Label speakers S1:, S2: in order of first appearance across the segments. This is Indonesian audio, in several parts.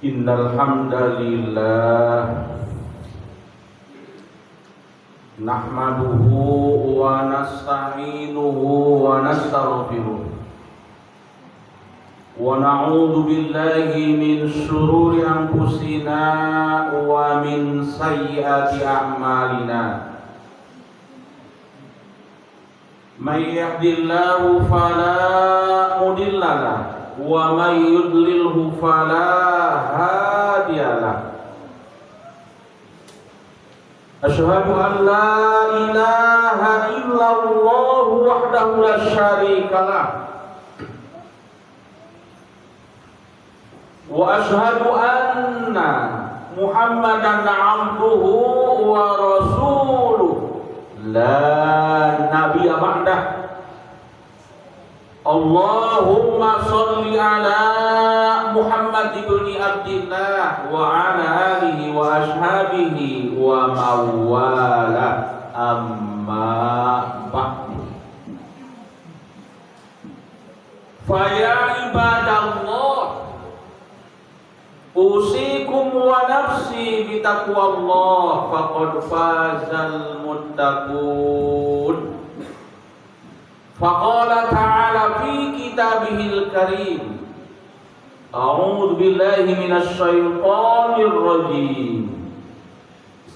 S1: Innal hamdalillah nahmaduhu wa nasta'inuhu wa nastaghfiruh wa na'udzu billahi min shururi anfusina wa min sayyiati a'malina. May yahdihillahu fala mudilla lahu wa may yudlilhu fala hadiyalah. Asyhadu an la ilaha illallah wahdahu la syarikalah wa asyhadu anna Muhammadan abduhu wa rasuluh la nabiyya ba'dah. Allahumma sholli ala Muhammad ibni Abdillah wa ala alihi wa ashabihi wa mawala, amma ba'du. Faya ibadallah, usikum wa nafsi bitaqwallah, faqad fazal muttaqun. Faqala ta'ala fi kitabihil karim, a'udzu billahi minasy syaithanir rajim.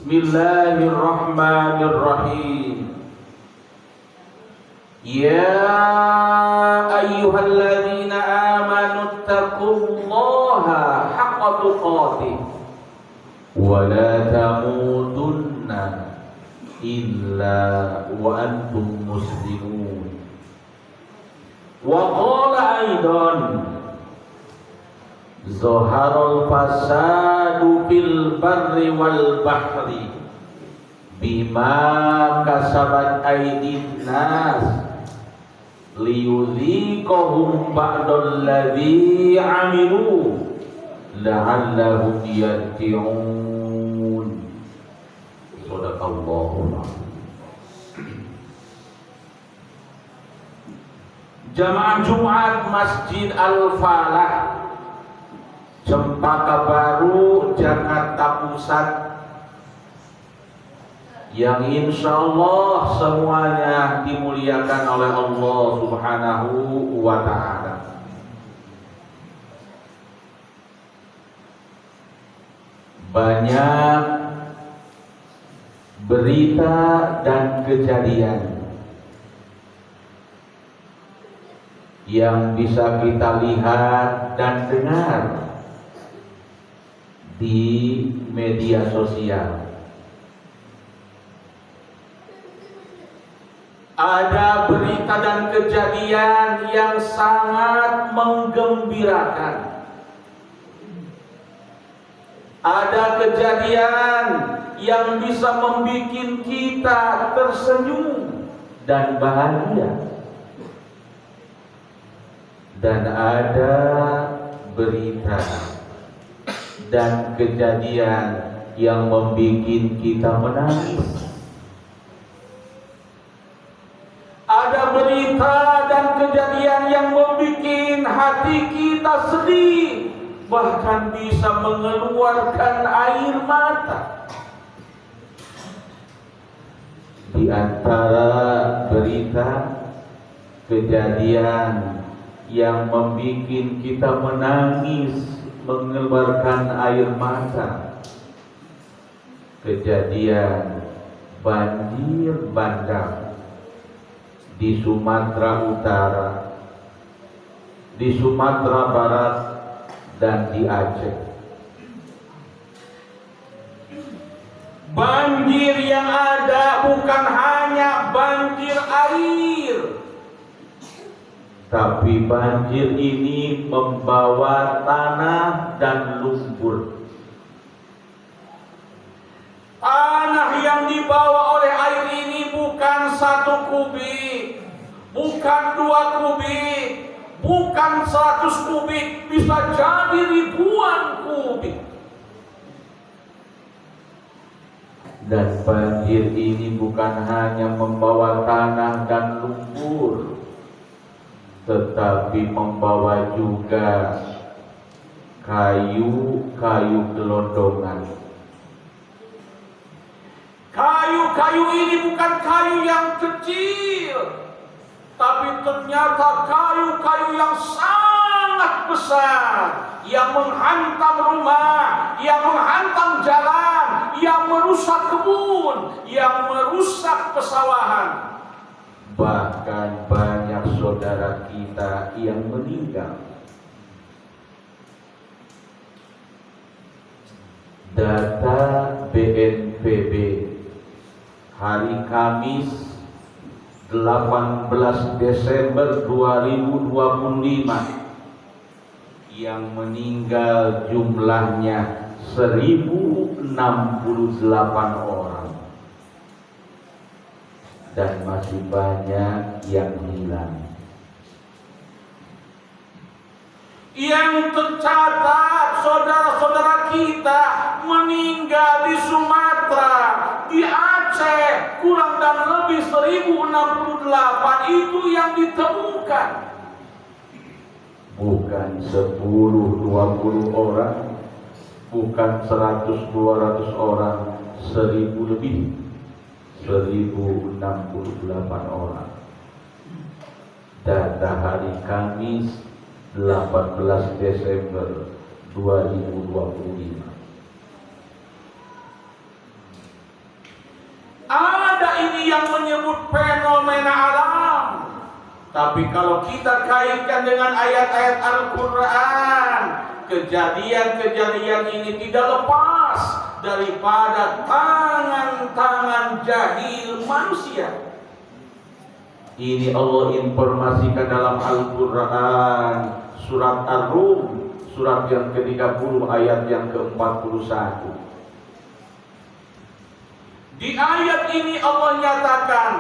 S1: Bismillahirrahmanirrahim. Ya ayyuhalladzina amanu taqullaha haqqa tuqatih wa la tamutunna illa wa antum muslimun. Wa qala aidan zaharal fasadu fil barri wal bahri bima kasabat aydin nas liyudhiqahum ba'dal ladzi 'amilu la'allahum yarji'un. Shadaqallahu a'lam. Jamaah Jumat Masjid Al-Falah, Cempaka Baru, Jakarta Pusat, yang insya Allah semuanya dimuliakan oleh Allah Subhanahu wa Ta'ala. Banyak berita dan kejadian yang bisa kita lihat dan dengar di media sosial. Ada berita dan kejadian yang sangat menggembirakan. Ada kejadian yang bisa membuat kita tersenyum dan bahagia. Dan ada berita dan kejadian yang membuat kita menangis. Ada berita dan kejadian yang membuat hati kita sedih, bahkan bisa mengeluarkan air mata. Di antara berita kejadian yang membuat kita menangis, mengeluarkan air mata, kejadian banjir bandang di Sumatera Utara, di Sumatera Barat, dan di Aceh. Banjir yang ada bukan hanya banjir air, tapi banjir ini membawa tanah dan lumpur. Tanah yang dibawa oleh air ini bukan 1 kubik, bukan 2 kubik, bukan 100 kubik, bisa jadi ribuan kubik. Dan banjir ini bukan hanya membawa tanah dan lumpur, tetapi membawa juga kayu gelondongan.
S2: Kayu-kayu ini bukan kayu yang kecil, tapi ternyata kayu-kayu yang sangat besar, yang menghantam rumah, yang menghantam jalan, yang merusak kebun, yang merusak pesawahan.
S1: Bahkan banyak saudara kita yang meninggal. Data BNPB hari Kamis 18 Desember 2025 yang meninggal jumlahnya 1068 orang dan masih banyak yang hilang.
S2: Yang tercatat saudara-saudara kita meninggal di Sumatera, di Aceh, kurang dan lebih 1068 itu yang ditemukan.
S1: Bukan 10-20 orang, bukan 100-200 orang, 1000 lebih, 1068 orang. Data hari Kamis 18 Desember 2025.
S2: Ada ini yang menyebut fenomena alam. Tapi kalau kita kaitkan dengan ayat-ayat Al-Quran, kejadian-kejadian ini tidak lepas daripada tangan-tangan jahil manusia.
S1: Ini Allah informasikan dalam Al-Quran, surat Ar-Rum, surat yang ke-30 ayat yang ke-41.
S2: Di ayat ini Allah nyatakan,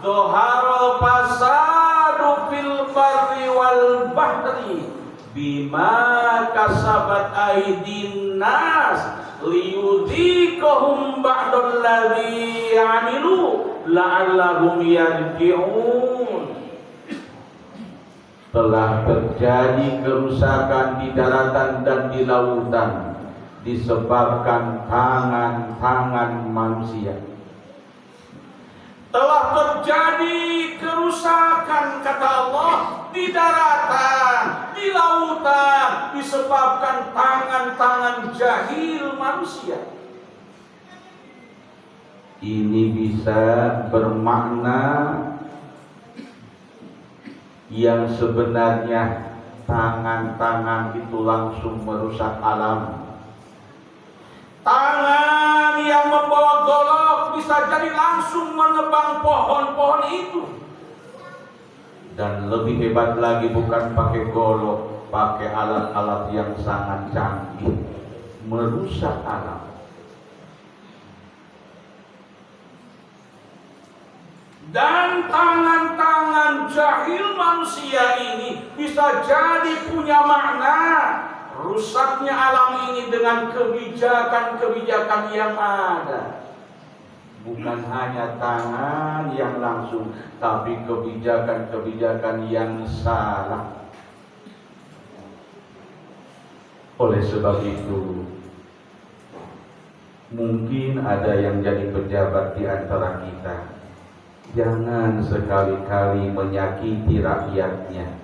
S2: Zoharul fasadu fil barri wal bahri bima kasabat aydin nas liyudhiqahum ba'dal ladzi 'amilu la'allahum yarji'un.
S1: Telah terjadi kerusakan di daratan dan di lautan disebabkan tangan-tangan manusia.
S2: Telah terjadi kerusakan, kata Allah, di daratan, di lautan, disebabkan tangan-tangan jahil manusia.
S1: Ini bisa bermakna yang sebenarnya tangan-tangan itu langsung merusak alam.
S2: Tangan yang membawa golok bisa jadi langsung menebang pohon-pohon itu.
S1: Dan lebih hebat lagi, bukan pakai golok, pakai alat-alat yang sangat canggih, merusak alam.
S2: Dan tangan-tangan jahil manusia ini bisa jadi punya makna rusaknya alam ini dengan kebijakan-kebijakan yang ada. Bukan hanya tangan yang langsung, tapi kebijakan-kebijakan yang salah.
S1: Oleh sebab itu, mungkin ada yang jadi pejabat di antara kita. Jangan sekali-kali menyakiti rakyatnya.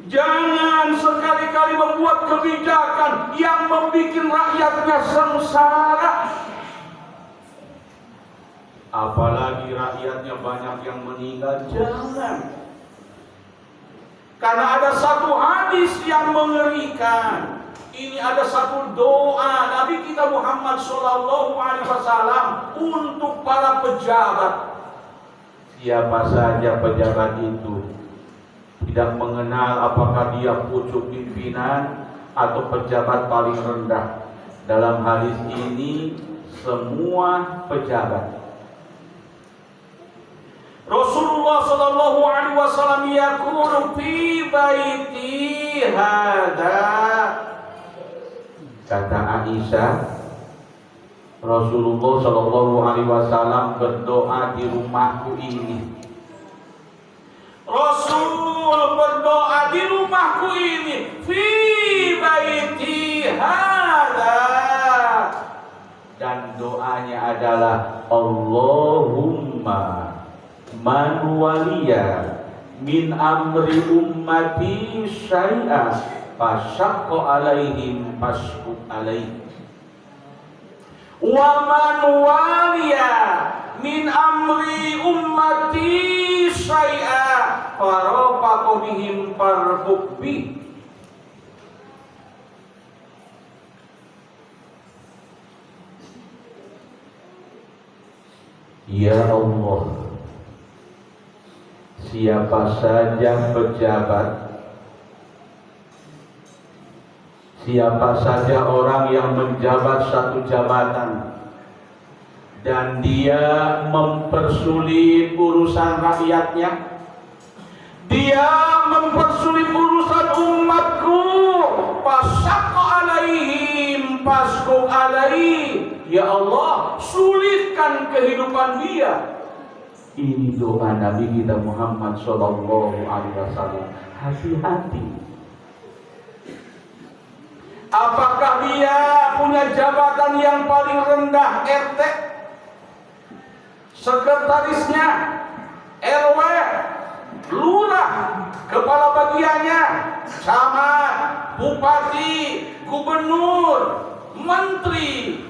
S2: Jangan sekali-kali membuat kebijakan yang membuat rakyatnya sengsara.
S1: Apalagi rakyatnya banyak yang meninggal.
S2: Jangan. Karena ada satu hadis yang mengerikan. Ini ada satu doa Nabi kita Muhammad SAW untuk para pejabat.
S1: Siapa saja pejabat itu, tidak mengenal apakah dia pucuk pimpinan atau pejabat paling rendah. Dalam hadis ini, semua pejabat.
S2: Rasulullah SAW yaqulu fi baiti hada.
S1: Kata Aisyah, Rasulullah SAW berdoa di rumahku ini.
S2: Rasul berdoa di rumah rumahku ini, fi baiti hadza. Dan doanya adalah Allahumma man waliya min amri ummati syai'ah fasyaqqa alaihim fasqu alaih. Wa man waliya min amri ummati syai'ah farafaqa bihim farfuq bih. Ya Allah, siapa saja pejabat, siapa saja orang yang menjabat satu jabatan dan dia mempersulit urusan rakyatnya, dia mempersulit urusan umatku, fasaqqa alaihim fasqu alaih. Ya Allah, sulitkan kehidupan dia. Ini doa Nabi kita Muhammad sallallahu alaihi wasallam. Hati-hati. Apakah dia punya jabatan yang paling rendah, RT, sekretarisnya, RW, lurah, kepala bagiannya, camat, bupati, gubernur, menteri,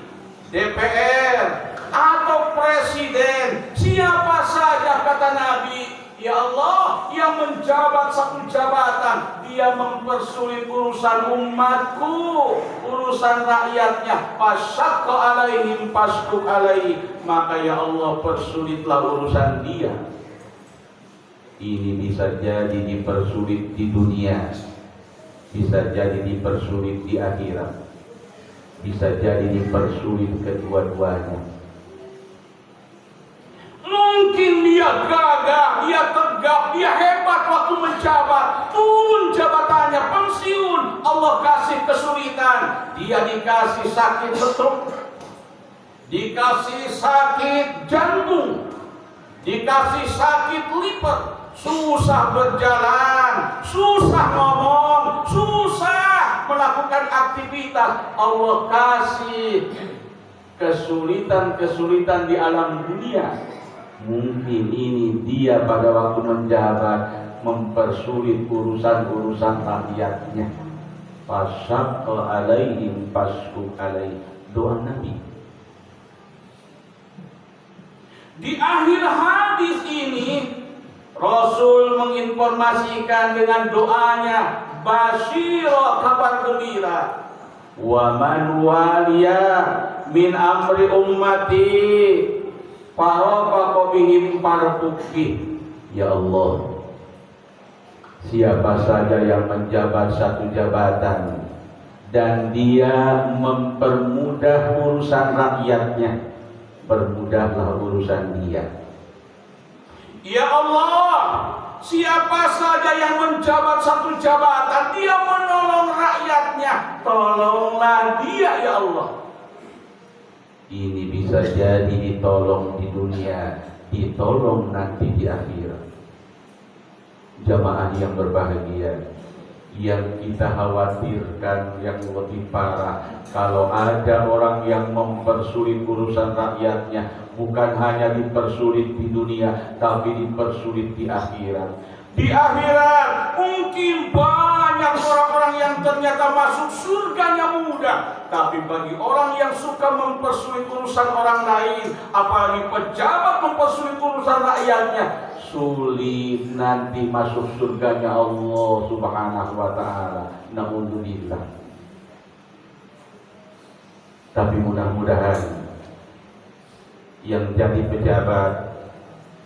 S2: DPR, atau presiden, siapa saja kata Nabi, ya Allah, yang menjabat satu jabatan, dia mempersulit urusan umatku, urusan rakyatnya, fasyaqqa alaihim fasqu alaih, maka ya Allah persulitlah urusan dia. Ini bisa jadi dipersulit di dunia, bisa jadi dipersulit di akhirat, bisa jadi dipersulit kedua-duanya. Mungkin dia gagah, dia tegap, dia hebat waktu menjabat, turun jabatannya, pensiun, Allah kasih kesulitan, dia dikasih sakit stroke, dikasih sakit jantung, dikasih sakit liver, susah berjalan, susah ngomong, susah melakukan aktivitas. Allah kasih kesulitan-kesulitan di alam dunia. Mungkin ini dia pada waktu menjabat mempersulit urusan-urusan rakyatnya. Fasyaqqa alaihim fasqu alaih. Doa Nabi. Di akhir hadis ini Rasul menginformasikan dengan doanya, basyira, kabar gembira. Wa man waliya min amri ummati farafaqa bihim farfuqih. Ya Allah, siapa saja yang menjabat satu jabatan dan dia mempermudah urusan rakyatnya, permudahlah urusan dia. Ya Allah, siapa saja yang menjabat satu jabatan, dia menolong rakyatnya, tolonglah dia ya Allah. Ini bisa jadi ditolong di dunia, ditolong nanti di akhirat. Jamaah yang berbahagia, yang kita khawatirkan yang lebih parah, kalau ada orang yang mempersulit urusan rakyatnya, bukan hanya dipersulit di dunia, tapi dipersulit di akhirat. Di akhirat mungkin banyak orang-orang yang ternyata masuk surganya mudah, tapi bagi orang yang suka mempersulit urusan orang lain, apalagi pejabat mempersulit urusan rakyatnya, sulit nanti masuk surganya Allah Subhanahu wa ta'ala. Na'udzubillah. Tapi mudah-mudahan yang jadi pejabat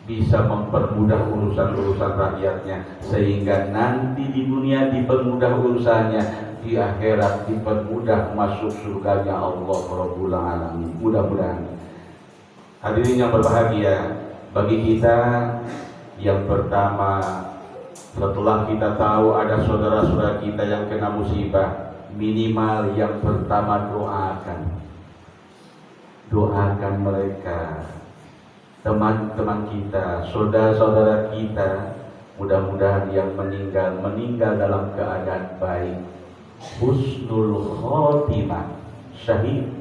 S2: bisa mempermudah urusan-urusan rakyatnya, sehingga nanti di dunia dipermudah urusannya, di akhirat dipermudah masuk surganya Allah Rabbul Alamin. Mudah-mudahan. Hadirin yang berbahagia, bagi kita yang pertama, setelah kita tahu ada saudara-saudara kita yang kena musibah, minimal yang pertama doakan mereka, teman-teman kita, saudara-saudara kita
S1: Mudah-mudahan yang meninggal dalam keadaan baik, husnul khotimah, syahid.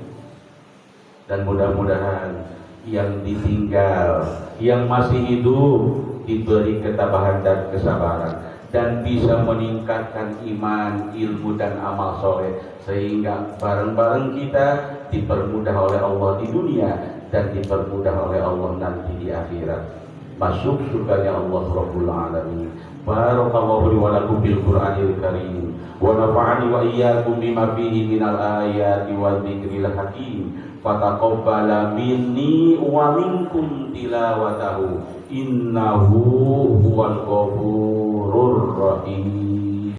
S1: Dan mudah-mudahan yang ditinggal, yang masih hidup, diberi ketabahan dan kesabaran, dan bisa meningkatkan iman, ilmu, dan amal soleh, sehingga bareng-bareng kita dipermudah oleh Allah di dunia dan dipermudah oleh Allah nanti di akhirat. Masuk surganya Allah Rabbul Alamin. Barakallahu li wa lakum bil Qur'anil Karim wa nafa'ani wa iyyakum bima fihi minal ayati wal dzikril hakim. Fataqabbala minni wa minkum tilawatahu innahu huwal ghafurur rahim.